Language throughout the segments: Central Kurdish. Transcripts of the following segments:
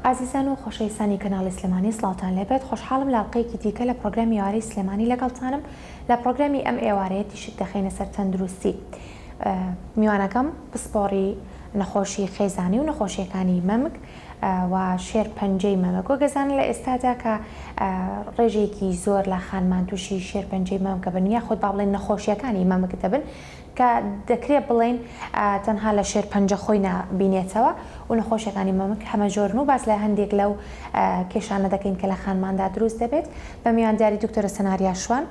عزیزان و خۆشەویستانی کەناڵی سلێمانی سڵاوتان لێبێت. خۆشحاڵم لە ئەڵقەیەکی دیکە لە پرۆگرامی ئێوارەی سلێمانی لەگەڵتانم. لە پرۆگرامی ئەم ئێوارەیەتیشت دەخینە سەر تەندروستی. میوانەکەم پسپۆڕی نەخۆشی خێزانی و نەخۆشیەکانی مەمک و شێرپەنجەی مەمک و گەزانن لە ئێستادا کە ڕێژێکی زۆر لە خانمان تووشی شێرپەنجەی مەمکە بن، یاخود با بڵێن نەخۆشیەکانی مەمک دەبن کە دەکرێت بڵێن تەنها لە شێرپەنجە خۆی نبینێتەوە و نەخۆشیەکانی مەمک هەمە جۆرن و باس لە هەندێک لەو کێشانە دەکەین کە لە خانماندا دروست دەبێت. بە میوانداری دکتۆرە سەناریا شوان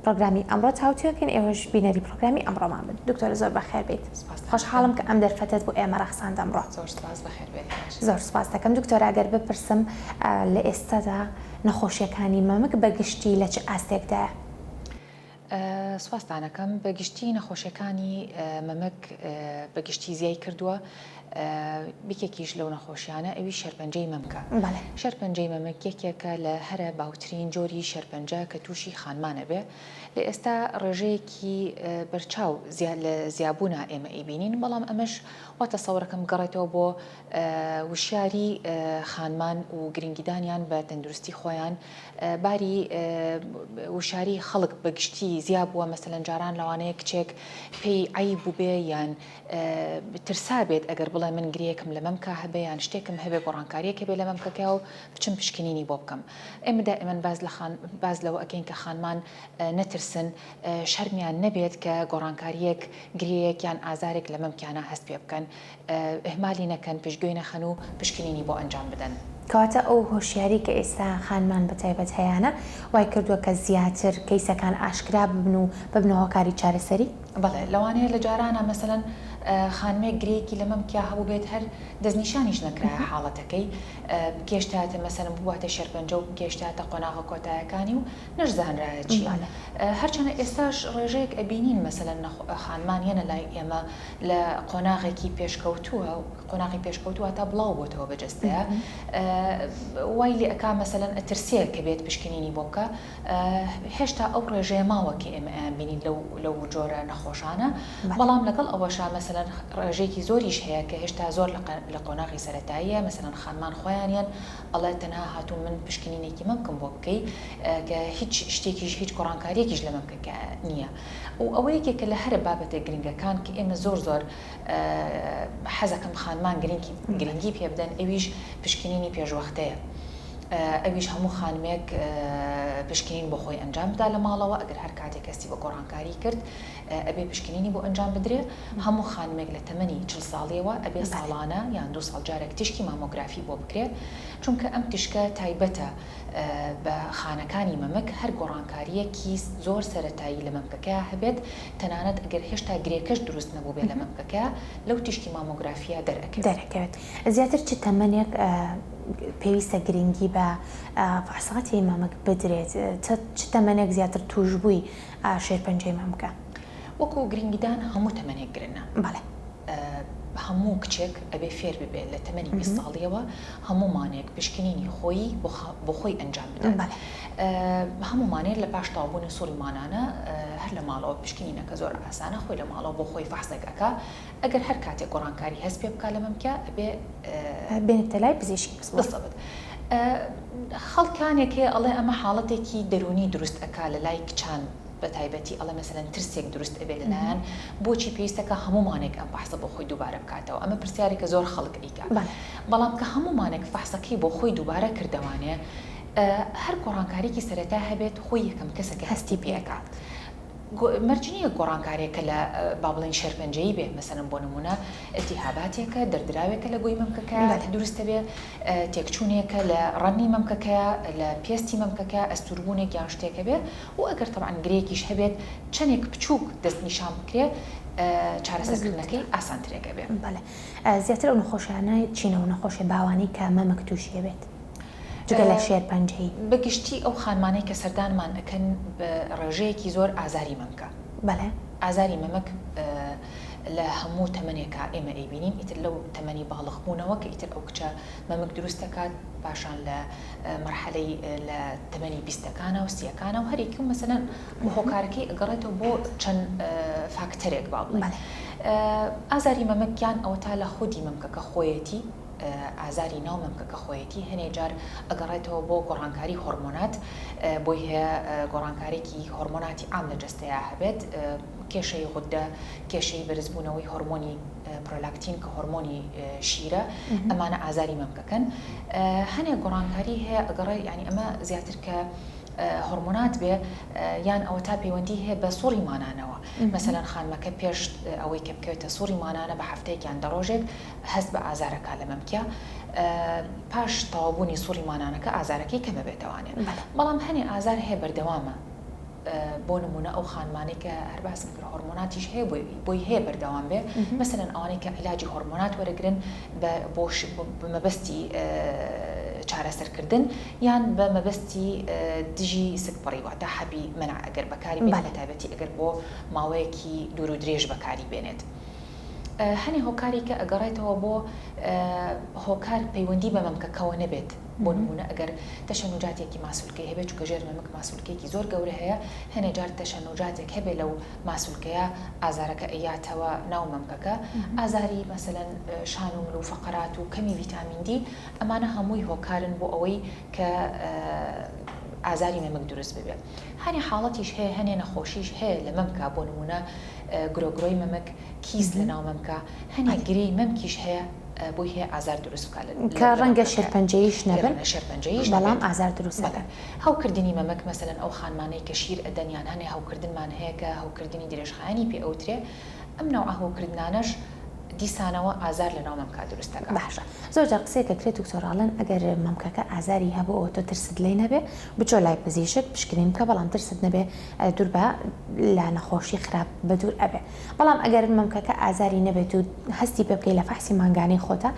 پرۆگرامی ئەمڕۆ چاوتێکین، ئێوەش بینەری پرۆگرامی ئەمڕۆمان بن. دکتۆرە زۆر بەخێر بێت. خۆشحاڵم کە ئەم دەرفەتت بۆ ئێمە ڕەخساند ئەمڕۆ. زۆر سپاس دەکەم. دکتۆرە ئەگەر بپرسم لە ئێستادا نەخۆشیەکانی مەمک بەگشتی لە چ ئاستێکدایە؟ سوپاسدانەکەم بەگشتی نەخۆشیەکانی مەمک بەگشتی زیای کردووە. بکێکیش لەو نەخۆشیانە ئەوی شێرپەنجەی مەمکە. شێرپەنجەی مەمک یەکێکە لە هەرە باوترین جۆری شێرپەنجە کە تووشی خانمانە بێ. لە ئێستا ڕێژەیەکی بەرچاو لە زیابوونا ئێمە ئەیبینین، بەڵام ئەمەش واتە سەورەکەم گەڕێتەوە بۆ وشیاری خانمان و گرنگیدانیان بە تەندروستی خۆیان. باری وشاری خەڵک بەگشتی زیابووە، مەسەلەن جاران لەوانەیە کچێک پێی عەیب بووبێ یان ترسا بێت ئەگەر بڵێ من گرێکم لە مەمکە هەبێ یان شتێکم هەبێ گۆڕانکاریەک هەبێ لە مەمکەکە و بچم پشکنینی بۆ بکەم. ئێمە دائیمەن باز لەوە ئەکەین کە خانمان نەترسن، شەرمیان نەبێت کە گۆڕانکاریەک گرەیەک یان ئازارێک لە مەمکیانە هەست پێ بکەن، ئەهمالی نەکەن، پشتگوێ نەخەن و پشکنینی بۆ ئەنجام بدەن. کەواتە ئەو هۆشیاری کە ئێستا خانمان بەتایبەت هەیەە وای کردووە کە زیاتر کەیسەکان ئاشکرا ببن و ببنەوە هۆکاری چارەسەری؟ بەڵێ لەوانەیە لە جارانە مەسەلەن خانمێک گرەیەکی لە مەمکیا هەبوو بێت هەر دەستنیشانیش نەکرایە حاڵەتەکەی، گەشتاتە مەسەلەن بواتە شێرپەنجە و گەشتاتە قۆناغە کۆتایەکانی و نەشزانرایە چی. هەرچەنە ئێستاش ڕێژەیەک ئەبینین مەسەلەن خانمان یەنە لای ئێمە لە قۆناغێکی پێشکەوتووە، قۆناغی پێشکەوتووە تا بڵاو بۆتەوە بەجەستەیە، وای لێ ئەکا مەسەلەن ئەترسێ کە بێت پشکنینی بۆ بکە. هێشتا ئەو ڕێژەیە ماوە کە ئێمە ئەبینین لەو جۆرە نەخۆشانە، بەڵام لەگەڵ ئەوەشا مەسەلەن ڕێژەیەکی زۆریش هەیە کە هێشتا زۆر لە قۆناغی سەرەتاییە، مەسەلەن خانمان خۆیانیان ئەڵێ تەنها هاتوو من پشکنینێکی مەمکم بۆ بکەی کە هیچ شتێکیش هیچ گۆڕانکاریەکیش لە مەمکەکە نییە. و ئەوە یەکێکە لە هەرە بابەتە گرنگەکان کە ئێمە زۆر حەزەکەم خانمان گرنگی پێ بدەن، ئەویش پشکنینی پێشوەختەیە. ئەویش هەموو خانمێک پشکنین بۆ خۆی ئەنجام بدا لە ماڵەوە، ئەگەر هەر کاتێک کەسی بە گۆڕانکاری کرد ئەبێ پشکنینی بۆ ئەنجام بدرێ. هەموو خانمێک لە تەمەنی 40 ساڵیەوە ئەبێ ساڵانە یان 2 ساڵ جارێک تشکی مامۆگرافی بۆ بکرێ، چونکە ئەم تشکە تایبەتە بە خانەکانی مەمک، هەر گۆڕانکاریەکی زۆر سەرەتایی لە مەمکەکە هەبێت، تەنانەت ئەگەر هێشتا گرێکەش دروست نەبوو بێ لە مەمکەکە لەو تشکی مامۆگرافیە دەرەکەوێت. زیاتر چ تەمەنێک پێویستە گرنگی بە فحساتی مەمک بدرێت؟ چ تەمەنێک زیاتر توشبووی شێرپەنجەی مەمکە؟ وەکو گرنگیدان هەموو تەمەنێک گرنە. بەڵێ هەموو کچێک ئەبێ فێر ببێت لە تەمەنی 20 ساڵیەوە هەموومانێک پشکنینی خۆی بۆ خۆی ئەنجام بدات. هەموومانێت لە پاش تاوبوونی سوڵمانانە هەر لە ماڵەوە پشکنینەکە زۆر ئاسانە، خۆی لە ماڵەوە بۆ خۆی فحسێک ئەکا، ئەگەر هەر کاتێک گۆڕانکاری هەست پێ بکە لە مەمکە ئەبێ بێنێتە لای پزیشکی بسەبت. خەڵکانێکێ ئەڵێ ئەمە حاڵەتێکی دەرونی دروست ئەکا لە لای کچان بەتایبەتی، ئەڵێ مەسەلەن ترسێک دروست ئەبێ لەلایەن، بۆچی پێویستەکە هەموومانێک ئەم فحسە بۆ خۆی دووبارە بکاتەوە. ئەمە پرسیارێکە زۆر خەڵک ئەیکا، بەڵام کە هەموومانێک فحسەکەی بۆ خۆی دووبارە کردەوانێ، هەر گۆڕانکاریەکی سەرەتا هەبێت خۆی یەکەم کەسەکە هەستی پێکات. مەرجنیە گۆڕانکاریەکە لە با بڵێن شێرپەنجەی بێ، مەسەلەن بۆ نمونە ئەلتیهاباتێکە، دەردراوێکە لە گۆی مەمکەکە دروستە بێ، تێکچوونێکە لە ڕەنی مەمکەکە، لە پێستی مەمکەکە ئەستوربوونێک یان شتێکە بێ، و ئەگەر تەبعاً گرەیەکیش هەبێت چەندێک بچووک دەست نیشان بکرێ چارەسەرکردنەکەی ئاسانترێکە بێ. بەڵێ زیاتر ئەو نەخۆشیانە چینەوە نەخۆشی باوانی کە مەمک تووشی بێت جگە لە شێرپەنجەی؟ بەگشتی ئەو خانمانەی کە سەردانمان ئەکەن بە ڕێژەیەکی زۆر ئازاری مەمکە. بەڵێ ئازاری مەمک لە هەموو تەمەنێکە ئێمە ئەیبینین، ئیتر لەو تەمەنی باڵغبوونەوە کە ئیتر ئەو کچە مەمک دروست دەکات، پاشان لە مەرحەلەی لە تەمەنی 20ەکانە و 30ەکانە و هەرێکی مەسەلەن بۆ هۆکارەکەی ئەگەڕێتەوە بۆ چەند فاکتەرێک با بڵێن. ئازاری مەمکیان ئەوە تا لە خودی مەمکەکە خۆیەتی ئازاری ناو مەمکەکە خۆیەتی هەنێ جار ئەگەڕێتەوە بۆ گۆڕانکاری هۆرمۆنات بۆی هەیە گۆڕانکارێکی هۆرمۆناتی عام لە جەستەیە هەبێت کێشەی غودە کێشەی بەرزبوونەوەی هۆرمۆنی پرۆلاکتین کە هۆرمۆنی شیرە ئەمانە ئازاری مەمکەکەن هەنێ گۆڕانکاری هەیە ئەگەڕێ ینی ئەمە زیاتر کە هۆرمۆنات بێ یان ئەوە تا پەیوەندی هەیە بە سووری مانانەوە مەسەلەن خانمەکە پێش ئەوەی کە بکەوێتە سووری مانانە بە هەفتەیەکیان دە ڕۆژێک هەست بە ئازارەکە لە مەمکە پاش تەواوبوونی سووری مانانەکە ئازارەکەی کەمە بێتەوانێت بەڵام هەنێ ئازار هەیە بەردەوامە بۆ نمونە ئەو خانمانەی کە هەر باسم کرد هۆرمۆناتیش هەیە بۆی هەیە بەردەوام بێ مەسەلەن ئەوانەی کە عیلاجی هۆرمۆنات وەرەگرن بۆ مەبەستی چارەسەرکردن یان بە مەبەستی دژی سکپڕی واتە حەبی مەنع ئەگەر بەکاری بێت لە تایبەتی ئەگەر بۆ ماوەیەکی دوور و درێژ بەکاری بێنێت هەنێ هۆکاری کە ئەگەڕێتەوە بۆ هۆکار پەیوەندی بە مەمکەکەوە نەبێت بۆ نمونە ئەگەر تەشەنوجاتێکی ماسوولکەی هەبێت چونکە ژێر مەمک ماسوولکێکی زۆر گەورە هەیە هەنێ جار تەشەنوجاتێک هەبێت لەو ماسوولکەیە ئازارەکە ئەیاتەوە ناو مەمکەکە ئازاری مەسەلەن شان و مل و فەقەرات و کەمی ڤیتامین دی ئەمانە هەمووی هۆکارن بۆ ئەوەی کە ئازاری مەمک دروست ببێت هەنێ حاڵەتیش هەیە هەنێ نەخۆشیش هەیە لە مەمکە بۆ نمونە گرۆگرۆی مەمک کیس لە ناو مەمکە هەنێ گرەی مەمکیش هەیە بۆی هەیە ئازار دروست بکات کە ڕەنگە شێرپەنجەییش نەبن شێرپەنجەییش بەڵام ئازار دروست بکات هەوکردنی مەمک مەسەلەن ئەو خانمانەی کە شیر ئەدەنیان هەنێ هەوکردنمان هەیە کە هەوکردنی درێژخایەنی پێ ئەوترێ ئەم نەوع هەوکردنانەش دیسانەوە ئازار لە ناو مەمکە دروست دەکات باشە زۆر جار قسەیەکە کرێت دکتۆراڵەن ئەگەر مەمکەکە ئازاری هەبوو تۆ ترست لێ نەبێ بچۆ لای پزیشک پشکنین کە بەڵام ترست نەبێ دوور بە لا نەخۆشی خراپ بە دوور ئەبێ بەڵام ئەگەر مەمکەکە ئازاری نەبێت و هەستی پێ بکەی لە فەحسی مانگانەی خۆتە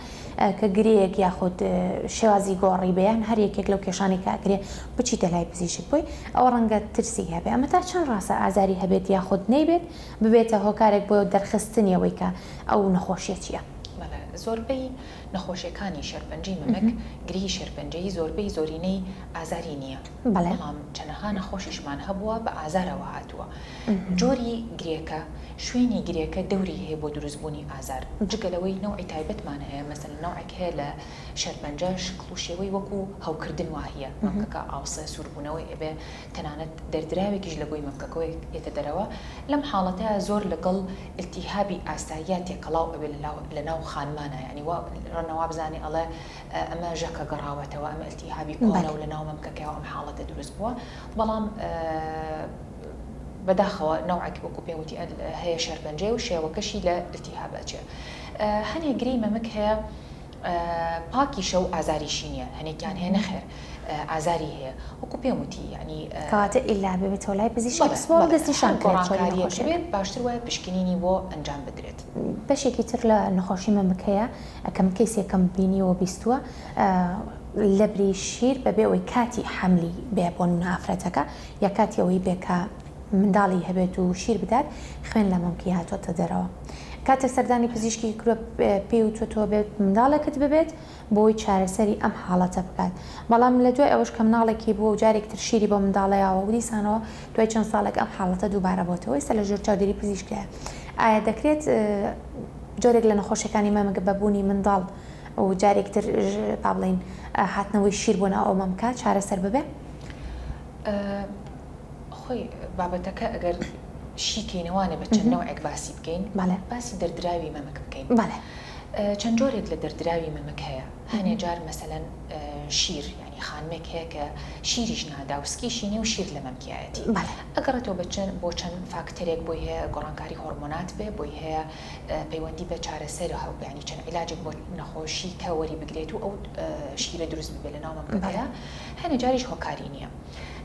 کە گرەیەک یاخود شێوازی گۆڕی بەیان هەر یەکێک لەو کێشانی کاگرێ بچیتە لای پزیشک بووی ئەوە ڕەنگە ترسی هەبێ ئەمە تا چەند ڕاستە ئازاری هەبێت یاخود نەیبێت ببێتە هۆکارێک بۆ دەرخستنیەوەی کە ئەو نەخۆشیە چییە؟ زۆربەی نەخۆشیەکانی شێرپەنجەی مەمک گری شێرپەنجەی زۆربەی زۆرینەی ئازاری نییە بەڵام چەندەها نەخۆشیشمان هەبووە بە ئازارەوە هاتووە جۆری گرێکە شوێنی گرێکە دەوری هەیە بۆ دروستبوونی ئازار جگەلەوەی نەوعی تایبەتمان هەیە مەسەلەن نەوعێک هەیە لە شێرپەنجە شکڵ و شێوەی وەکو هەوکردن وایە مەمکەکە ئاوسە سووربوونەوەی ئەبێ تەنانەت دەردراوێکیش لە بۆی مەمکەکەوەی ێتە دەرەوە لەم حاڵەتەیە زۆر لەگەڵ ئیلتیهابی ئاساییە تێکەڵاو ئەبێ لە ناو خانمانە ینی ڕەنەوا بزانێ ئەڵێ ئەمە ژەکە گەڕاوەتەوە ئەمە ئیلتیهابی کۆنە و لە ناو مەمکەکەوە ئەم حاڵەتە دروست بووە بەڵام بەداخەوە نەوعێک وەکو پێوتی هەیە شێرپەنجێ و شێوەکەشی لە ئیلتیهابەچێ هەنێ گرەی مەمک هەیە پاکیشە و ئازاریشی نییە هەنێکیان هەیە نەخێر ئازاری هەیە وەکو پێم وتی ینی کەواتە ئیلا ببێتەوە لای پزیشکی دەستنیشان کۆڕانکاریەکەوێت باشتر وایە پشکنینی بۆ ئەنجام بدرێت بەشێکی تر لە نەخۆشی مەمک هەیە ئەکەم کەیسێکەم بینیەوە بیستووە لە بری شیر بەبێ ئەوەی کاتی حەملی بێ بۆ ئافرەتەکە یا کاتی ئەوەی بێکە منداڵی هەبێت و شیر بدات خوێن لە مەمکی هاتووەتە دەرەوە کاتێک سەردانی پزیشکی کرۆ پێی وتۆ بێت منداڵێکت ببێت بۆی چارەسەری ئەم حاڵەتە بکات بەڵام لە دوای ئەوەش کە مناڵێکی بووە و جارێکتر شیری بۆ منداڵەیەوە و دیسانەوە دوای چەند ساڵێک ئەم حاڵەتە دووبارە بۆتەوە ئێستا لە ژێر چاودێری پزیشکایە ئایا دەکرێت جۆرێک لە نەخۆشیەکانی مەمکە بەبوونی منداڵ و جارێکتر با بڵێن هاتنەوەی شیر بۆ ناو ئەو مەمکە چارەسەر ببێ؟ خۆی بابەتەکە ئەگەر شیکەینەوانێ بە چەند نەوعێک باسی بکەین باسی دەردراوی مەمک بکەین چەند جۆرێک لە دەردراوی مەمک هەیە هەنێ جار مەسەلەن شیر ینی خانمێک هەیە کە شیریش نادا و سکیشی نیە و شیر لە مەمکیایەتی ئەگەڕێتەوە بۆ چەند فاکتەرێک بۆی هەیە گۆڕانکاری هۆرمۆنات بێ بۆی هەیە پەیوەندی بە چارەسەر هەڵبیانی چەند عیلاجێک بۆ نەخۆشی کە وەری بگرێت و ئەو شیرە دروست ببێت لە ناو مەمکەکەیە هەنێ جاریش هۆکاری نییە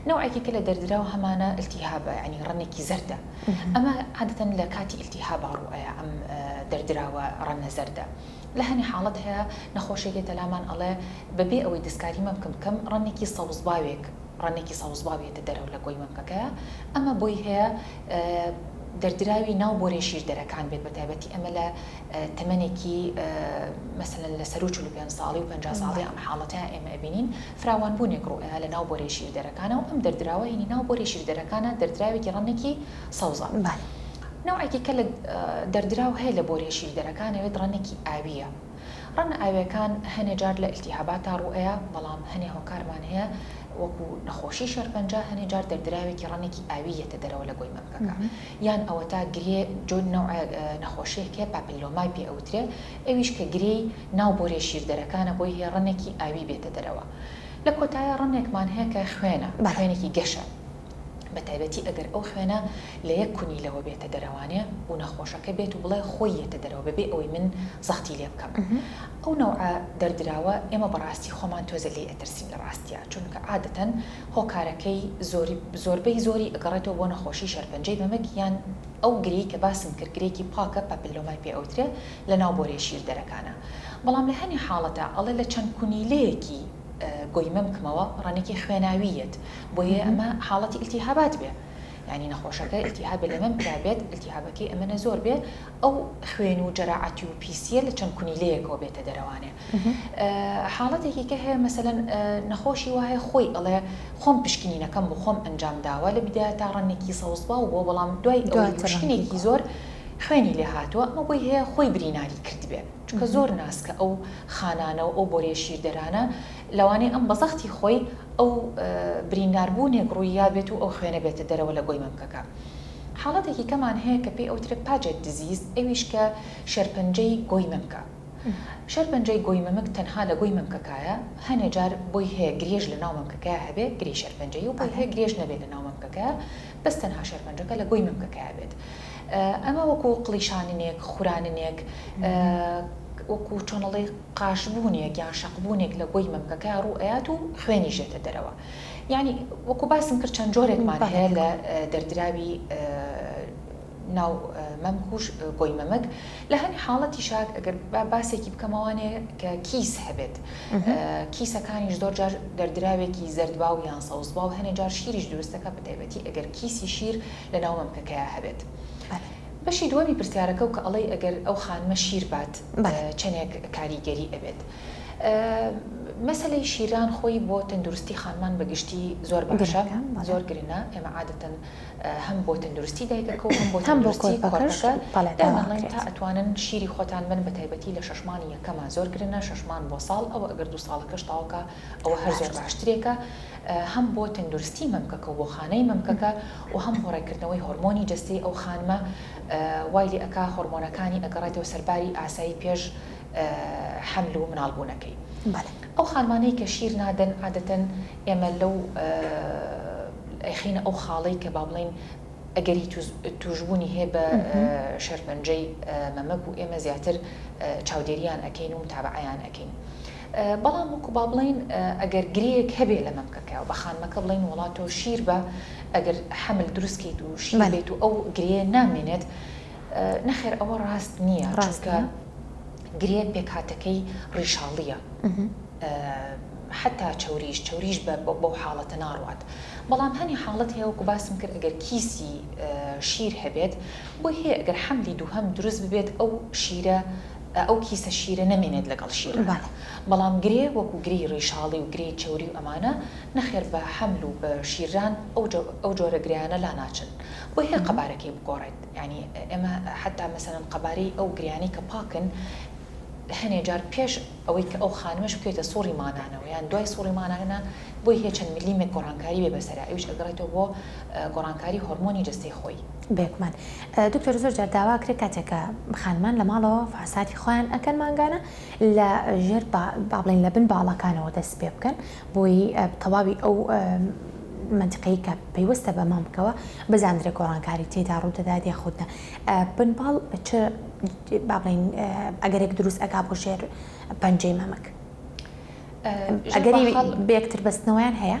نوعێکی کە لە دەردراوە هەمانە ئیلتیهابە ینی ڕەنێکی زەردە ئەمە عادەتەن لە کاتی ئیلتیهابا ڕوئەیە ئەم دەردراوە ڕەنە زەردە لە هەنی حاڵەت هەیە نەخۆشیێکی تەلامان ئەڵێ بەبێ ئەوەی دەستکاری مەمکە بکەم ڕەنێکی سەوزباوێتە دەرەو لە گۆی مەمکەکەیە ئەمە بۆی هەیە دەردراوی ناو بۆرێ شیردەرەکان بێت بە تایبەتی ئەمە لە تەمەنێکی مەسەلەن لە سەر و 45 ساڵی و 50 ساڵی ئەم حاڵەتە ئێمە ئەبینین فراوانبوونێک ڕوئەیە لە ناو بۆرێ شیردەرەکانە و ئەم دەردراوە هینی ناو بۆرێ شیردەرەکانە دەردراوێکی ڕەنێکی سەوزە نوعێکی کە لە دەردراو هەیە لە بۆرێ شیردەرەکانەوێت ڕەنێکی ئاویە ڕەنە ئاویەکان هەنێ جار لە ئیلتیهابات تا ڕوئەیە بەڵام هەنێ هۆکارمان هەیە وەکو نەخۆشی شێرپەنجە هەنێ جار دەردراوێکی ڕەنێکی ئاویەتە دەرەوە لە گۆی مەمکەکە یان ئەوە تا گرێ جۆ نەوع نەخۆشیەکێ پاپیلۆمای پێ ئەوترێ ئەویش کە گرێی ناو بۆرێ شیردەرەکانە بۆی هەیە ڕەنێکی ئاوی بێتە دەرەوە لە کۆتایە ڕەنێکمان هەیە کە خوێنێکی گەشە بە تایبەتی ئەگەر ئەو خوێنە لە یەک کونی لەوە بێتە دەرەوانێ و نەخۆشەکە بێت و بڵێ خۆی یەتە دەرەوە بەبێ ئەوەی من زەختی لێ بکەم ئەو نەوعە دەردراوە ئێمە بەڕاستی خۆمان تۆزە لێ ئەترسین لە ڕاستیە چونکە عادەتەن هۆکارەکەی زۆربەی زۆری ئەگەڕێتەوە بۆ نەخۆشی شێرپەنجەی مەمەک یان ئەو گری کە باسم کرد گرێکی پاکە پاپیلۆمای پێ ئەوترێ لە ناو بۆرێ شیردەرەکانە بەڵام لە هەنێ حاڵەتە ئەڵێ لە چەند کونیلەیەکی گۆی مەمکمەوە ڕەنێکی خوێناویەت بۆیە ئەمە حاڵەتی ئیلتیهابات بێ ینی نەخۆشەکە ئیلتیهاب لە مەم کرابێت ئیلتیهابەکەی ئەمەنە زۆر بێ ئەو خوێن و جەراعەتی و پیسیە لە چەند کونیلەیەکەوە بێتە دەرەوانێ حاڵەتێکی کە هەیە مەسەلەن نەخۆشی وایە خۆی ئەڵێ خۆم پشکنینەکەم بۆ خۆم ئەنجام داوە لە بیدایە تا ڕەنێکی سەوزبا و بۆ بەڵام دوای ئەوەی پشکنێکی زۆر خوێنی لێ هاتووە ئەمە بۆی هەیە خۆی بریناری کرد بێ چونکە زۆر ناسکە ئەو خانانە و ئەو بۆرێ شیردەرانە لەوانەیە ئەم بەزەختی خۆی ئەو برینداربوونێک ڕووییا بێت و ئەو خوێنە بێتە دەرەوە لە گۆی مەمکەکە حاڵەتێکی کەمان هەیە کە پێی ئەوترێ پاجێت دزیز ئەویش کە شێرپەنجەی گۆی مەمکە شێرپەنجەی گۆی مەمک تەنها لە گۆی مەمکەکایە هەنێ جار بۆی هەیە گرێژ لە ناو مەمکەکەیە هەبێ گرێ شێرپەنجەی و بۆی هەیە گرێژ نەبێت لە ناو مەمکەکەیە بەس تەنها شێرپەنجەکە لە گۆی مەمکەکەیە بێت ئەمە وەکو قڵیشانێک خورانێک وەکو چۆنەڵی قاشبوونێک یان شەقبوونێک لە گۆی مەمکەکە ڕوئەیات و خوێنی ژێتە دەرەوە یعنی وەکو باسم کرد چەند جۆرێکمان هەیە لە دەردراوی ناو مەمکوش گۆی مەمک لە هەنی حاڵەتی شاک ئەگەر باسێکی بکەمەوانێ کە کیس هەبێت کیسەکانیش زۆر جار دەردراوێکی زەردباو یان سەوزباو هەنێ جار شیریش دروستەکە بە تایبەتی ئەگەر کیسی شیر لە ناو مەمکەکەیە هەبێت بەشی دووەمی پرسیارەکە و کە ئەڵێ ئەگەر ئەو خانمە شیر بات چەندێک کاریگەری ئەبێت مەسەلەی شیران خۆی بۆ تەندروستی خانمان بەگشتی زۆر باشە زۆر گرنە ئێمە عادەتەن هەم بۆ تەندروستی دایکەکە و هەم بۆ تەندروستی کۆڕەکە دەمەڵێن تا ئەتوانن شیری خۆتان بن بە تایبەتی لە شەشمانی یەکەمە زۆر گرنە شەشمان بۆ ساڵ ئەوە ئەگەر 2 ساڵەکەش تاوکە ئەوە هەر زۆر باشترێکە هەم بۆ تەندروستی مەمکەکە و بۆ خانەی مەمکەکە و هەم بۆ ڕێکردنەوەی هۆرمۆنی جەستەی ئەو خانمە وای لێ ئەکا هۆرمۆنەکانی ئەگەڕێتەوە سەرباری ئاسایی پێش حەمل و مناڵبوونەکەی ئەو خانمانەی کە شیر نادەن عادەتەن ئێمە لەو ئەخینە ئەو خاڵەی کە با بڵین ئەگەری توژبوونی هەیە بە شێرپەنجەی مەمەک و ئێمە زیاتر چاودێریان ئەکەین و متابعەیان ئەکەین بەڵام وەکو با بڵین ئەگەر گرەیەک هەبێ لە مەمکەکە و بە خانمەکە بڵین وڵاتەوە شیر بە ئەگەر حەمل دروستکەیت و شیر بێت و ئەو گرەیە نامێنێت نەخێر ئەوە ڕاست نییە چونکە گرێ پێکهاتەکەی ڕیشاڵیە حتا چەوریش بەو حاڵەتە ناڕوات بەڵام هەنی حاڵەت هەیە وەکو باسم کرد ئەگەر کیسی شیر هەبێت بۆ هەیە ئەگەر حەملی دووهەم دروست ببێت ئەو شیرە ئەو کیسە شیرە نەمێنێت لەگەڵ شیر بەڵام گرێ وەکو گرێی ڕیشاڵی و گرێی چەوری و ئەمانە نەخێر بە حەمل و بە شیران ئەو جۆرە گریانە لا ناچن بۆ هەیە قەبارەکەی بگۆڕێت ینی ئێمە حتا مەسەلەن قەبارەی ئەو گریانی کە پاکن هەنێ جار پێش ئەوەی کە ئەو خانمەش بکەوێتە سوڕی مانانەوە یان دوای سوڕی مانانە بۆی هەیە چەند میلیمێک گۆڕانکاری بێ بەسەرا ئەویش ئەگەڕێتەوە بۆ گۆڕانکاری هۆرمۆنی جەستەی خۆی بێکمان دکتۆر زۆر جار داوا کرێت کاتێکە خانمان لە ماڵەوە فاساتی خۆیان ئەکەن مانگانە لە ژێر با بڵین لە بن باڵەکانەوە دەست پێ بکەن بۆی تەواوی ئەو منطقەی کە پێیوەستە بە مامکەوە بزانرێت گۆڕانکاری تێدا ڕوودەدا دێخودنە بنباڵ چ با بڵین ئەگەرێک دروست ئەکا بۆ ژێر پەنجەی مەمک ئەگەری بێکتر بەستنەوەیان هەیە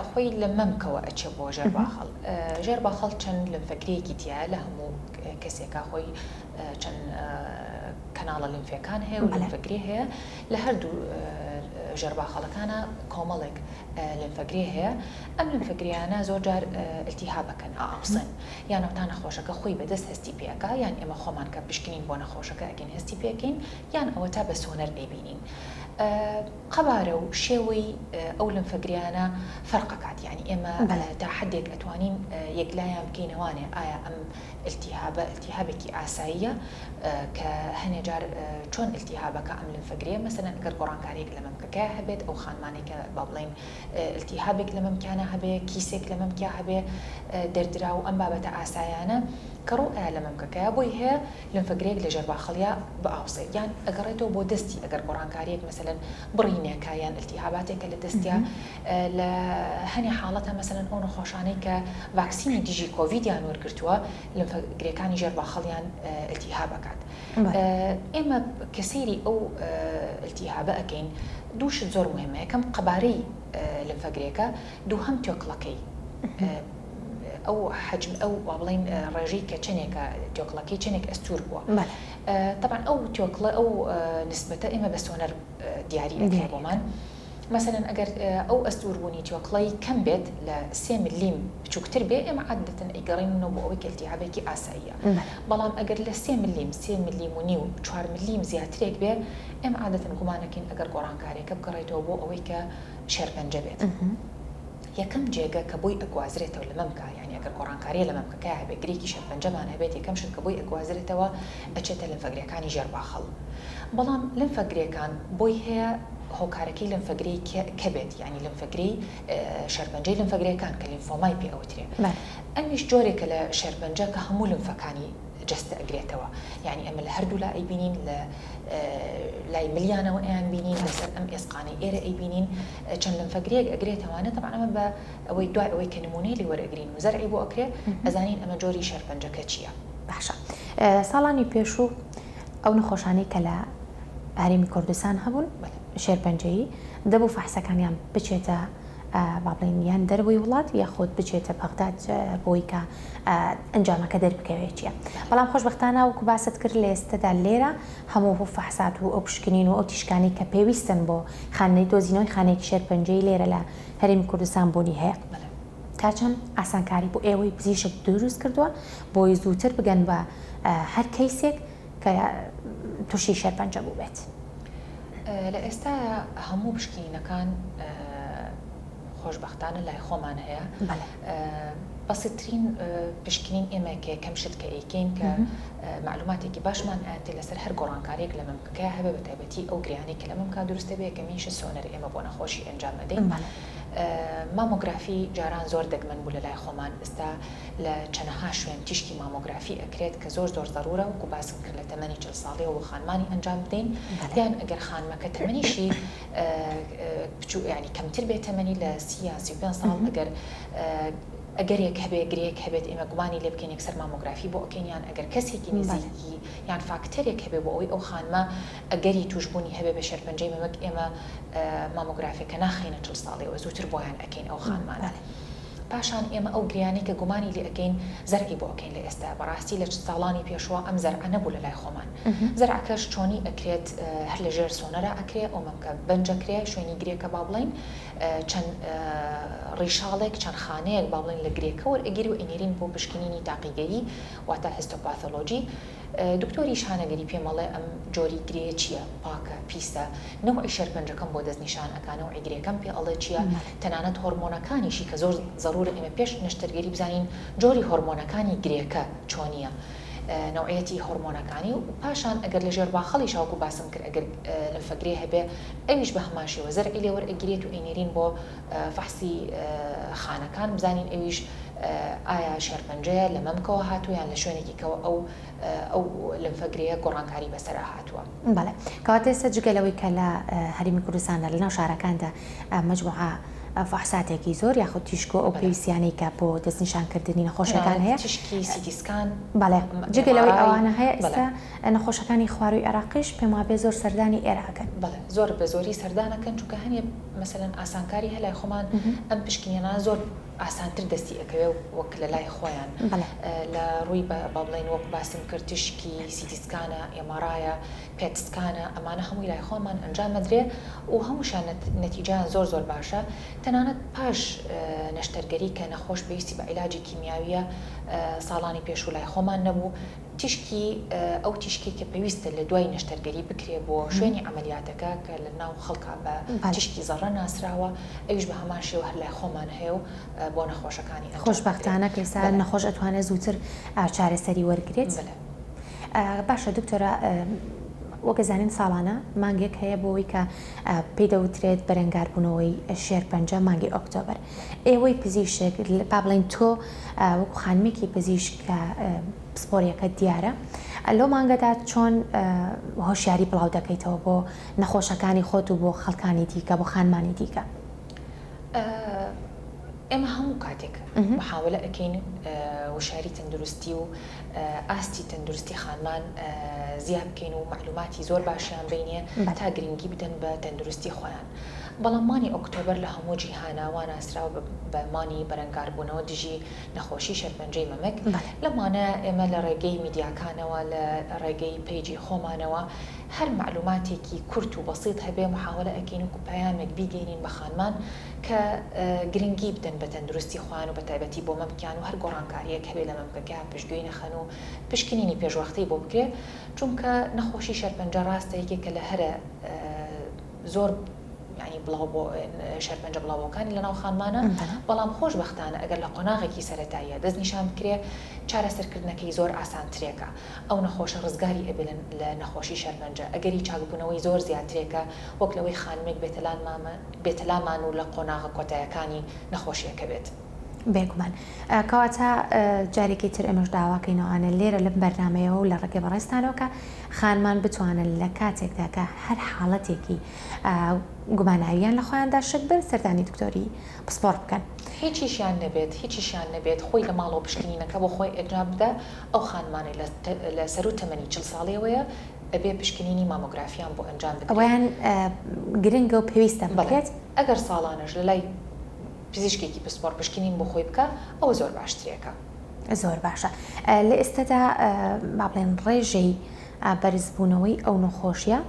خۆی لە مەمکەوە ئەچێ بۆ ژێرباخەڵ ژێرباخەڵ چەند لەمفەگرەیەکی تیا لە هەموو کەسێکا خۆی چەند کەناڵە لەمفەکان هەیە و لەمفەگرێ هەیە لە هەردوو ژێرباخەڵەکانە کۆمەڵێک لەمفەگرێ هەیە ئەم لەمفەگریانە زۆر جار ئیلتیهابەکەن ئاوسن یان ئەوتا نەخۆشەکە خۆی بەدەست هەستی پێەکە یان ئێمە خۆمان کە پشکنین بۆ نەخۆشەکە ئەگەین هەستی پێکەین یان ئەوە تا بە سۆنەر ئەیبینین قەبارە و شێوەی ئەو لەمفەگریانە فەرقەکات، یعنی ئێمە تا حدێک ئەتوانین یەکلایان بکەینەوانێ ئایا ئەم ئلتیهابێکی ئاساییە کە هەنێ جار چۆن ئلتیهابەکە ئەم لەمفەگرێ مەسەلەن ئەگەر گۆڕانکاریێک لە مەمکەکە هەبێت ئەو خانمانێکە با بڵێن ئلتیهابێک لە مەمکانە هەبێ کیسێک لە مەمکیا هەبێ دەردرا و ئەم بابەتە ئاسایانە کەڕۆ ئایا لە مەمکەکەیە بۆی هەیە لەمفەگرێک لە ژێرباخەڵیا بە ئاوسێ یان ئەگەڕێتەوە بۆ دەستی ئەگەر گۆڕانکاریەک مەسەلەن بڕینێکە یان ئلتیهاباتێکە لە دەستیا لە هەنێ حاڵەتە مەسەلەن ئەو نەخۆشانەی کە ڤاکسینی دیژی کۆڤیدیان وەرگرتووە لەمفەگرێکانی ژێرباخەڵیان ئلتیهابەکات. ئێمە کە سەیری ئەو ئلتیهابە ئەکەین دووشت زۆر مهمە، یەکەم قەبارەی لەمفەگرێکە، دووهەم تۆکڵەکەی ئەو حجم ئەو بڵین ڕێژەی کە چنێکە تۆکڵەکەی چنێک ئەستور بووە. طبعا ئەو تۆکڵە ئەو نسبەتە ئێمە بە سۆنەر دیاری ئەکرێ بۆمان. مثلا ئەگەر ئەو ئەستوربوونی تۆکڵەی کەم بێت لە 3 ملیم بچووکتر بێ ئێمە عادەتەن ئەیگەڕێنەوە بۆ ئەوەی کە ئەلتیهابێکی ئاساییە. بەڵام ئەگەر لە 3 ملیم 3 ملیم و نیو 4 ملیم زیاترێک بێ ئێمە عادەتەن گومانەکەین ئەگەر گۆڕانکاریەکە بگەڕێتەوە بۆ ئەوەی کە شێرپەنجە بێت. یەکەم جێگە کە بۆی ئەگوازرێتەوە لە مەمکە، یعنی ئەگەر گۆڕانکاریە لە مەمکەکە هەبێت گرێکی شێرپەنجەمان هەبێت، یەکەم شت کە بۆی ئەگوازرێتەوە ئەچێتە لەمفەگرێکانی ژێرباخەڵ. بەڵام لەمفەگرێکان بۆی هەیە هۆکارەکەی لەمفەگرەی کە بێت، یعنی لەمفەگرەی شێرپەنجەی لەمفەگرەکان کە لیمفۆمای پێ ئەوترێ. ئەمیش جۆرێکە لە شێرپەنجە کە هەموو لەمفەکانی جەستە ئەگرێتەوە، یعنی ئەمە لە هەردوو لا ئەیبینین، لە لای ملیانەوە ئەیان بینین، لەسەر ئەم ئێسقانەی ئێرە ئەیبینین چەند لەمفەگرەیەک ئەگرێتەوانە. طبعا ئەمە بە ئەوەی دوای ئەوەی کە نمونەی لێ وەرەگرین و زەرعی بۆ ئەکرێ ئەزانین ئەمە جۆری شێرپەنجەکە چییە. باشە، ساڵانی پێشوو ئەو نەخۆشانەی کە لە هەرێمی کوردستان هەبوون شێرپەنجەیی دەبوو فەحسەکانیان بچێتە با بڵێن یان دەرەوەی وڵات یاخود بچێتە بەغداد بۆی کە ئەنجامەکە دەربکەوێت چییە. بەڵام خۆشبەختانە وەکو باست کرد لە ئێستادا لێرە هەموو فەحسات و ئەو پشکنین و ئەو تیشکانی کە پێویستن بۆ خانەی دۆزینەوەی خانەیەکی شێرپەنجەی لێرە لە هەرێمی کوردستان بوونی هەیە. تا چەند ئاسانکاری بۆ ئێوەی پزیشک دروست کردووە بۆی زووتر بگەن بە هەر کەیسێک کە تووشی شێرپەنجە بوو بێت. لە ئێستا هەموو پشکنینەکان خۆشبەختانە لای خۆمان هەیە. بەسیترین پشکنین ئێمەکە کەم شت کە ئەیکەین کە معلوماتێکی باشمان ئاەتێ لەسەر هەر گۆڕانکارێک لە مەمکەکە هەبێ بە تایبەتی ئەو گریانی کە لە مەمکە دروستە بێ کە میشە سۆنەر ئێمە بۆ نەخۆشی ئەنجام دەدەین. مامۆگرافی جاران زۆر دەگمەن بوو لە لای خۆمان. ئێستا لە چەندەها شوێن تیشکی مامۆگرافی ئەکرێت کە زۆر زەرورە، وەکو باسم کرد لە تەمەنی 40 ساڵیەوە بۆ خانمانی ئەنجام بدەین. یان ئەگەر خانمەکە تەمەنیشی ینی کەمتر بێت تەمەنی لە 35 ساڵ ئەگەرێک هەبێ گرێک هەبێت ئێمە گومانی لێ بکەین یەکسەر مامۆگرافی بۆ ئەکەین، یان ئەگەر کەسێکی نزیکی یان فاکتەرێک هەبێ بۆ ئەوەی ئەو خانمە ئەگەری توشبوونی هەبێ بە شێرپەنجەی مەمەک ئێمە مامۆگرافیەکە ناخینە 40 ساڵیەوە زووتر بۆیان ئەکەین ئەو خانمانە. پاشان ئێمە ئەو گریانی کە گومانی لێ ئەەکەین زەرعی بۆ ئەەکەین لە ئێستا. بەڕاستی لە ساڵانی پێشوە ئەم زەرعە نەبوو لە لای خۆمان. زەرعەکەش چۆنی ئەکرێت هەر لە ژێر سۆنەرە ئەکرێ، ئەو مەمکە بەنجەکرێ شوێنی گرێکە با بڵین چەند ڕیشاڵێک چەند خانەیەک با بڵین لە گرێکە وەرئەگیری و ئەنێرین بۆ پشکنینی تاقیگەری واتە هیستۆپاثۆلۆجی. دکتۆری شانەگەری پێمەڵێ ئەم جۆری گرێ چییە، پاکە پیسە، نەوعی شێرپەنجەکەم بۆ دەستنیشان ئەکانە و ئەگرێکەکەم پێ ئەڵێ چییە، تەنانەت هۆرمۆنەکانیشی کە زۆر زەرورە ئێمە پێش نەشتەرگەری بزانین جۆری هۆرمۆنەکانی گرێکە چۆنیە، نوعیەتی هۆرمۆنەکانی. و پاشان ئەگەر لە ژێرباخەڵی شاوکو باسم کرد ئەگەر لەمفەگرێ هەبێ ئەویش بە هەماشیەوە زەرعی لێ وەرئەگیرێت و ئەینێرین بۆ فەحسی خانەکان بزانین ئەویش ئایا شێرپەنجەیە لە مەمکەوە هاتووە یان لە شوێنێکیکەوە ئەو لەمفەگرەیە گۆڕانکاری بەسەرا هاتووە. بەڵێ کەواتە ئێستا جگەلەوەی کە لە هەرێمی کوردستاندا لەناو شارەکاندا مەجموعە فەحساتێکی زۆر یاخود تیشک و ئەو پێویستیانەی کە بۆ دەستنیشانکردنی نەخۆشەکان هەیە، تیشکی سیتیسکان. بەڵێ جگەلەوەی ئەوانە هەیە ئێستا نەخۆشەکانی خواروی عێراقیش پێم وابێ زۆر سەردانی ئێرەکەن. بەڵێ زۆر بە زۆری سەردانەکەن، چونکە هەنێ مەسەلەن ئاسانکاری هەلای خۆمان ئەم پشکنیانە زۆر ئاسانتر دەستی ئەەکەوێ وەک لە لای خۆیان لە ڕووی با بڵین وەک باسم کرد تشکی سیتیسکانە، ئێمارایە، پێتسکانە، ئەمانە هەمووی لای خۆمان ئەنجام مەدرێ و هەمووشان نەتیجەیان زۆر باشە. تەنانەت پاش نەشتەرگەری کە نەخۆش پێویستی بە عیلاجی کیمیاویە ساڵانی پێشوو لای خۆمان نەبوو، تشکی ئەو تیشکی کە پێویستە لە دوای نەشتەرگەری بکرێ بۆ شوێنی عملیاتەکە کە لە ناو خەڵکا بە تشکی زەڕە ناسراوە ئەویش بە هەمان شێوە هەر لای خۆمان هەیە و بۆ نەخۆشەکانی خۆشبەختانە کەسا نەخۆش ئەتوانێت زووتر چارەسەری وەرگێت. باشە دکتۆرە، وەگەزانین ساڵانە مانگێک هەیە بۆەوەی کە پێی دەوترێت بەرەنگاربوونەوەی شێرپەنجە مانگی ئۆکتۆبەر. ئێوەی پزیشک با بڵین تۆ وەکو خانمێکی پزیشکە پسپۆریەکە دیارە لەو مانگەدا چۆن هۆشیاری بڵاو دەکەیتەوە بۆ نەخۆشەکانی خۆت و بۆ خەڵکانی دیکە بۆ خانمانی دیکە؟ ئێمە هەموو کاتێک محاولە ئەەکەین وشاری تەندروستی و ئاستی تەندروستی خانمان زیاد بکەین و معلوماتی زۆر باشیان بینێ تا گرنگی بدەن بە تەندروستی خۆیان. بەڵام مانی ئۆکتۆبەر لە هەموو جیهاناوە ناسراوە بە مانی بەرەنگاربوونەوە دژی نەخۆشی شێرپەنجەی مەمک. لەمانە ئێمە لە ڕێگەی میدیاکانەوە لە ڕێگەی پیجی خۆمانەوە هەر معلوماتێکی کورت و بەسیط هەبێ محاولە ئەەکەین و پەیامێک بیگەینین بە خانمان کە گرنگی بدەن بە تەندروستی خۆیان و بە تایبەتی بۆ مەمکیان و هەر گۆڕانکاریەک هەبێ لە مەمکەکە پشتگوێی نەخەن و پشکنینی پێشوەختەی بۆ بکرێ، چونکە نەخۆشی شێرپەنجە ڕاستە یەکێکە لە هەرە زۆر ینی بڵاو بۆ شێرپەنجە بڵاوەکانی لە ناو خانمانە، بەڵام خۆشبەختانە ئەگەر لە قۆناغێکی سەرەتاییە دەست نیشان بکرێ چارەسەرکردنەکەی زۆر ئاسانترێکە. ئەو نەخۆشە ڕزگاری ئەبێ لە نەخۆشی شێرپەنجە. ئەگەری چاکبوونەوەی زۆر زیاترێکە وەک لەوەی خانمێک بێتەلامان و لە قۆناغە کۆتایەکانی نەخۆشیەکە بێت. بێگومان کەواتە جارێکی تر ئێمەش داواکەینەوەوانە لێرە لەم بەرنامەیەوە و لە ڕێگە بەڕێستانەوە کە خانمان بتوانن لە کاتێکدا کە هەر حاڵەتێکی گوماناویان لە خۆیاندا شک بن سەردانی دکتۆری پسپۆر بکەن. هیچیشیان نەبێت خۆی لە ماڵەوە پشکنینەکە بۆ خۆی ئەجنا بدە. ئەو خانمانی لە سەر و تەمەنی 40 ساڵیەوەیە ئەبێ پشکنینی مامۆگرافیان بۆ ئەنجام بدەن. ئەویان گرنگە و پێویستە بکرێت. ئەگەر ساڵانەش لە لای پزیشکێکی پسپۆر پشکنین بۆ خۆی بکە ئەوە زۆر باشترێکە. زۆر باشە. لە ئێستادا با بڵێن ڕێژەی بەرزبوونەوەی ئەو نەخۆشیە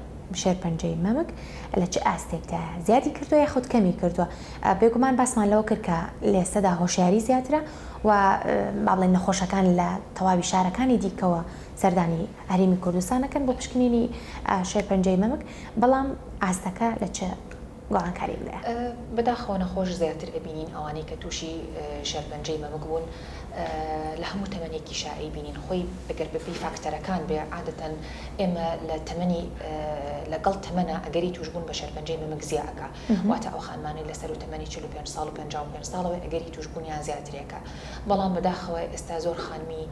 شێرپەنجەی مەمک لە چه ئاستێکدا زیادی کردووە یا خودت کەمی کردووە؟ بێگومان باسمان لەوە کرد کە لە ئێستادا هۆشیاری زیاترە و با بڵێن نەخۆشەکان لە تەواوی شارەکانی دیکەوە سەردانی هەرێمی کوردستانەکەن بۆ پشکنینی شێرپەنجەی مەمک، بەڵام ئاستەکە لە چه گۆڕانکاری بڵێ؟ بەداخەوە نەخۆش زیاتر ئەبینین ئەوانەی کە تووشی شێرپەنجەی مەمک بوون لە هەموو تەمەنێکی شایعی بینین. خۆی ئەگەر بەپی فاکتەرەکان بێ عادەتەن ئێمە لە تەمەنی لەگەڵ تەمەنە ئەگەری توشبوون بە شێرپەنجەی مەمک زیادەکە، واتە ئەو خانمانەی لەسەر و تەمەنی 45 ساڵ و 55 ساڵەوە ئەگەری توشبوونیان زیاترێکە. بەڵام بەداخەوە ئێستا زۆر خانمی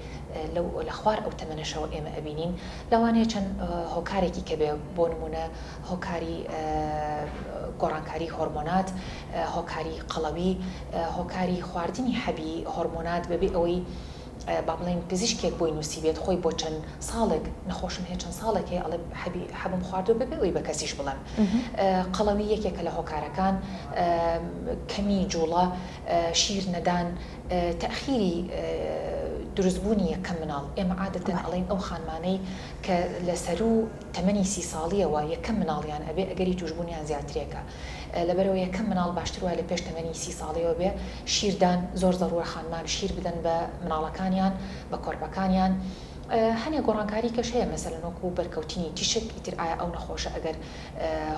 لە خوار ئەو تەمەنەشەوە ئێمە ئەبینین. لەوانەیە چەند هۆکارێکی کە بێ، بۆ نمونە هۆکاری گۆڕانکاری هۆرمۆنات، هۆکاری قەڵەوی، هۆکاری خواردنی حەبی هۆرمۆنات، بەبێ ئەوەی با بڵێن پزیشکێک بۆی نووسی بێت خۆی بۆ چەند ساڵێک نەخۆشم هەیە چەند ساڵێک هەیە ئەڵێ حەبم خواردو ببێ ئەوی بە کەسیش بڵێم. قەڵەوی یەکێکە لە هۆکارەکان، کەمی جوڵە، شیر نەدان، تەخیری دروستبوونی یەکەم مناڵ. ئێمە عادەتەن ئەڵێن ئەو خانمانەی کە لە سەر و تەمەنی 30 ساڵیەوە یەکەم مناڵیان ئەبێ ئەگەری توشبوونیان زیاترێکە. لەبەرەوە یەکەم مناڵ باشتر وایە لە پێش تەمەنی 30 ساڵیەوە بێ شیردان زۆر زەڕوە خانمان شیر بدەن بە مناڵەکانیان بە کۆرپەکانیان. هەنێ گۆڕانکاری کەش هەیە مەسەلەن وەکو بەرکەوتنی تیشک ئیتر ئایا ئەو نەخۆشە ئەگەر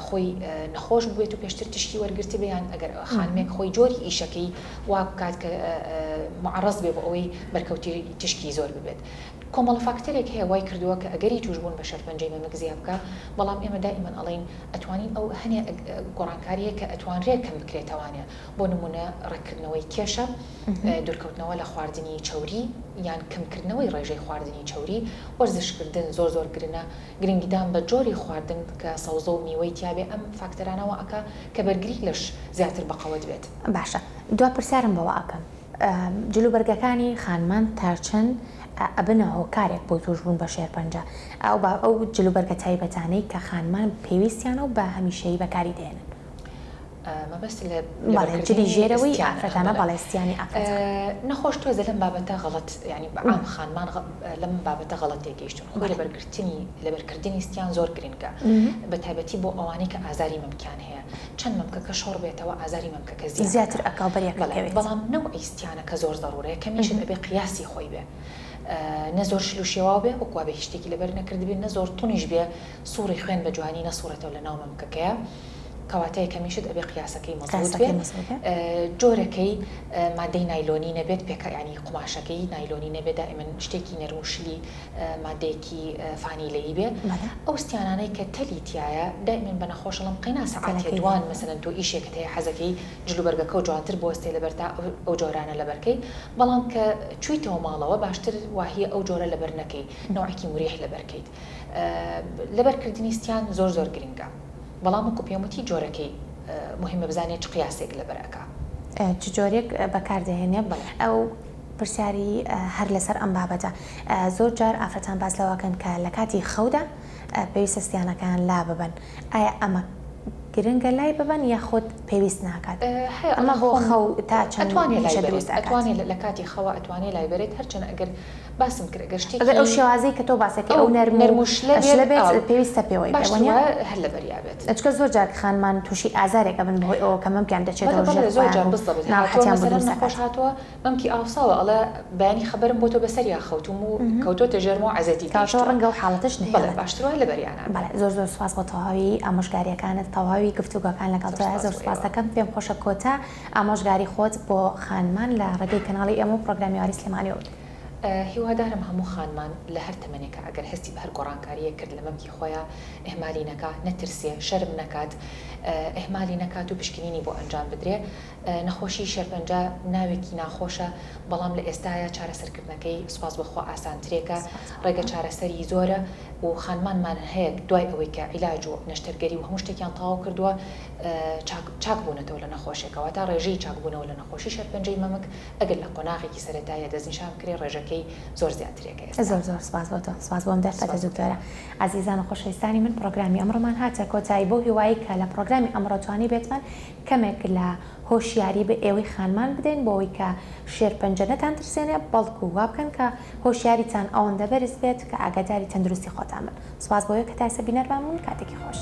خۆی نەخۆش بێت و پێشتر تشتی وەرگرتی بێیان ئەگەر خانمێک خۆی جۆری ئیشەکەی وا بکات کە معرض بێ بۆ ئەوەی بەرکەوتی تشکی زۆر ببێت. کۆمەڵ فاکتەرێک هەیە وای کردووە کە ئەگەری توشبوون بە شێرپەنجەی مەمک زیاد بکە، بەڵام ئێمە دائیمەن ئەڵێن ئەتوانین ئەو هەنێ گۆڕانکاریە کە ئەتوانرێت کەم بکرێتەوانە. بۆ نمونە ڕێککردنەوەی کێشە، دوورکەوتنەوە لە خواردنی چەوری یان کەمکردنەوەی ڕێژەی خواردنی چەوری، وەرزشکردن زۆر گرنگیدان بە جۆری خواردن کە سەوزە و میوەی تیابێ. ئەم فاکتەرانەوە ئەکا کە بەرگری لەش زیاتر بەقەوت بێت. باشە، دوا پرسیارم بەوە ئەکەم، جلوبەرگەکانی خانمان تاچەند ئەبنە هۆکارێک بۆ توشبوون بە شێرپەنجە ئەو جلوبەرگە تایبەتانەی کە خانمان پێویستیانە و بە هەمیشەیی بەکاری دێنن. مەبەست جلی ژێرەوەی ئافرەتانە بەڵێستیانی ئافرەت نەخۆش تۆزە لەم بابەتە غەڵەت، ینی بەعام خانمان لەم بابەتە غەڵەت تێگەیشتون. خۆی لەبەرکردنی ستیان زۆر گرنگە، بە تایبەتی بۆ ئەوانەی کە ئازاری مەمکان هەیە. چەند مەمکەکە شۆڕ بێتەوە ئازاری مەمکەکە زیاتر ئەکاو بەریەکەوێت، بەڵام نەوعی ستیانەکە زۆر ضرورەیە، کەمیشت ئەبێ قیاسی خۆی بێ. نە زۆر شل و شێوا بێ وەکوا بە هیچ شتێکی لەبەر نەکردبێت نە زۆر تونیش بێ سووری خوێن بە جوانی نەسوورەتەوە لە ناو مەمکەکەیە کەواتەیە کەمیشت ئەبێ قیاسەکەی مەزبوط بێت جۆرەکەی مادەی نایلۆنی نەبێت ینی قماشەکەی نایلۆنی نەبێت دائیمەن شتێکی نەرموشلی مادەیەکی فانیلەیی بێ ئەو ستیانانەی کە تەلی تایە دائیمەن بە نەخۆشەڵم قەینا سەعاتێ دوان مەسەلەن تۆ ئیشێکت هەیە حەزەکەی جلوبەرگەکە و جوانتر بۆستێ لەبەرتا ئەو جۆرانە لەبەرکەی بەڵام کە چوویتەوە ماڵەوە باشتر واهیە ئەو جۆرە لەبەر نەکەی نوعێکی مریح لەبەرکەیت لەبەرکردنی ستیان زۆر گرنگە بەڵام وەکو پێم وتی جۆرەکەی مهمە بزانێت چ قیاسێک لەبەرەکە چ جۆرێک بەکاردەهێنێ ئەو پرسیاری هەر لەسەر ئەم بابەتە زۆر جار ئافرەتان باس لەوەکەن کە لە کاتی خەودا پێویستە ستیانەکان لا ببن ئایا ئەمە گرنگە لای ببن یاخود پێویست ناکات ئەمە بۆ خەو تا چەند ئەتوانێت لە کاتی خەوە ئەتوانێت لای بێت هەرچەند ئەگەر باسم کرد ئەگەر شتێک ئەو شێوازەی کە تۆ باسەکە ئەو نەرموش لەبێت پێویستە پێوەی هەر لە بەریابێت ئەچکە زۆر جار خانمان تووشی ئازارێکە بن بۆی ئەوە کە مەمکیان دەچێتەوە زۆر جار نەخۆش هاتووە مەمکی ئاوساوە ئەڵە بەیانی خەبەرم بۆ تۆ بەسەریا خەوتوم و کەوتۆتە ژێرم و عەزەتی ڕەنگە و حاڵەتش نهێڵە باشترە لە بەریانە زۆر سوپاس بۆ تەواوی ئامۆژگاریەکانت تەواوی گفتوگۆکان لەگەڵ تۆ زۆر سوپاس دەکەم پێم خۆشە کۆتا ئامۆژگاری خۆت بۆ خانمان لە ڕێگەی کەناڵی ئەمە و پرۆگرامی یاری سلێمانیەوە هیوادارم هەموو خانمان لە هەر تەمەنێکە ئەگەر هەستی بە هەر گۆڕانکاریە کرد لە مەمکی خۆیان ئێمالی نەکات نەترسێ شەرم نەکات ئێمالی نەکات و پشکنینی بۆ ئەنجام بدرێ نەخۆشی شێرپەنجە ناوێکی ناخۆشە بەڵام لە ئێستاە چارەسەرکردنەکەی سوپاس بەخوا ئاسانترێکە ڕێگە چارەسەری زۆرە و خانمانمان هەیە دوای ئەوەی کە عیلاج و نەشتەرگەری و هەموو شتێکیان تەواو کردووە چاک بوونەتەوە لە نەخۆشیەکەوە تا ڕێژەی چاکبوونەوە لە نەخۆشی شێرپەنجەی مەمک ئەگەر لە قۆناغێکی سەرەتایە دەستنیشان کرێ ڕێژەکەی زۆر زیاترێکە زۆر سپاس بۆ تۆ سپاس بۆم دەرفەتە زووتۆرە عزیزان خۆشەویستانی من پرۆگرامی ئەمڕۆمان هاتە کۆتایی بۆ هیوایی کە لە پرۆگرامی ئەمڕۆتوانی بێتمان کەمێک لە هۆشیاری بە ئێوەی خانمان بدەین بۆ ئەوەی کە شێرپەنجە نەتان ترسێنێ بەڵکو وا بکەن کە هۆشیاریتان ئەوەندە بەرز بێت کە ئاگاداری تەندروستی خۆتان بن سپاس بۆ ئەوەی کە تا ئێستا بینەرمان بوون کاتێکی خۆش